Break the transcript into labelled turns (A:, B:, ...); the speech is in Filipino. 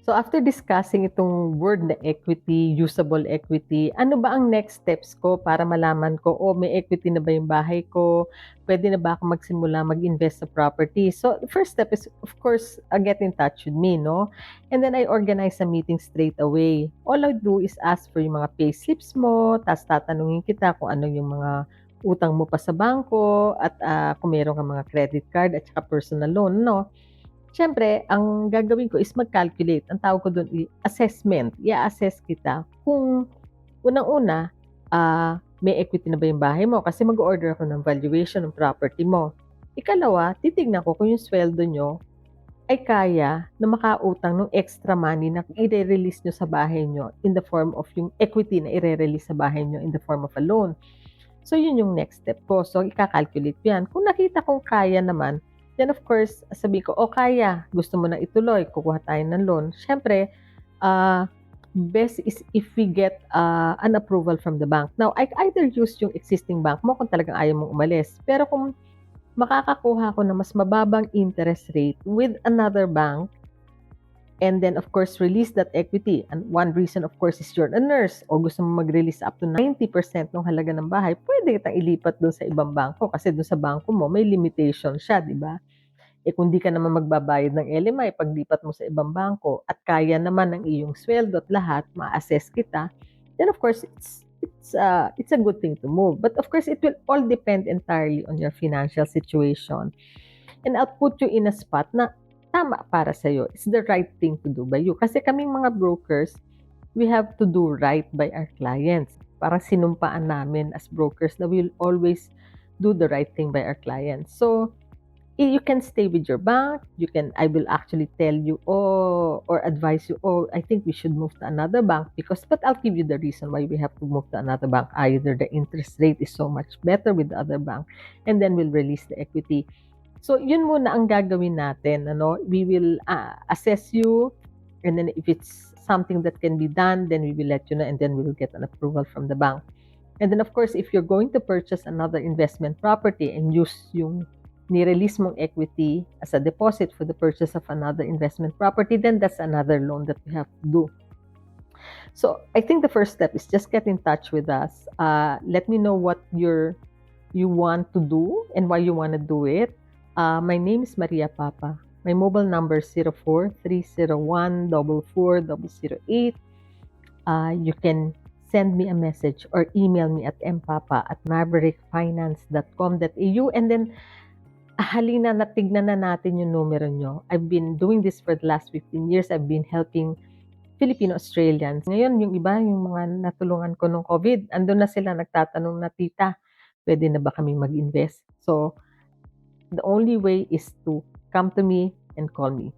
A: So after discussing itong word na equity, usable equity, ano ba ang next steps ko para malaman ko, oh, may equity na ba yung bahay ko? Pwede na ba ako magsimula mag-invest sa property? So the first step is, of course, get in touch with me, no? And then I organize a meeting straight away. All I do is ask for yung mga pay slips mo, tapos tatanungin kita kung ano yung mga utang mo pa sa bangko at kung meron ka mga credit card at saka personal loan, no? Siyempre ang gagawin ko is mag-calculate, ang tawag ko dun assessment. I-a-assess kita kung unang-una, may equity na ba yung bahay mo kasi mag-o-order ako ng valuation ng property mo. Ikalawa, titignan ko kung yung sweldo niyo ay kaya na makautang ng extra money na ire-release niyo sa bahay niyo in the form of yung equity na ire-release sa bahay niyo in the form of a loan. So, yun yung next step ko. So, ika-calculate ko yan. Kung nakita kong kaya naman, then of course, sabi ko, oh, kaya, gusto mo na ituloy, kukuha tayo ng loan. Siyempre, best is if we get an approval from the bank. Now, I either use yung existing bank mo kung talagang ayaw mong umalis. Pero kung makakakuha ko ng mas mababang interest rate with another bank, and then, of course, release that equity. And one reason, of course, is you're a nurse o gusto mo mag-release up to 90% ng halaga ng bahay, pwede kitang ilipat doon sa ibang bangko kasi doon sa bangko mo, may limitation siya, di ba? Eh kung di ka naman magbabayad ng LMI, paglipat mo sa ibang bangko at kaya naman ng iyong sweldo at lahat, ma-assess kita, then of course, it's a good thing to move. But of course, it will all depend entirely on your financial situation. And I'll put you in a spot na tama para sa'yo. It's the right thing to do by you. Kasi kaming mga brokers, we have to do right by our clients. Parang sinumpaan namin as brokers na we'll always do the right thing by our clients. So, you can stay with your bank. I will actually tell you, oh, or advise you, oh, I think we should move to another bank but I'll give you the reason why we have to move to another bank. Either the interest rate is so much better with the other bank, and then we'll release the equity. So, yun muna ang gagawin natin. We will assess you, and then if it's something that can be done, then we will let you know, and then we will get an approval from the bank. And then, of course, if you're going to purchase another investment property and use yung ni-release mong equity as a deposit for the purchase of another investment property, then that's another loan that we have to do. So, I think the first step is just get in touch with us. Let me know what you want to do and why you want to do it. My name is Maria Papa. My mobile number is 04-301-44008. You can send me a message or email me at mpapa@maverickfinance.com.au, and then halina na tignan na natin yung numero nyo. I've been doing this for the last 15 years. I've been helping Filipino-Australians. Ngayon, yung iba, yung mga natulungan ko nung COVID, andun na sila nagtatanong na, tita, pwede na ba kaming mag-invest? So, the only way is to come to me and call me.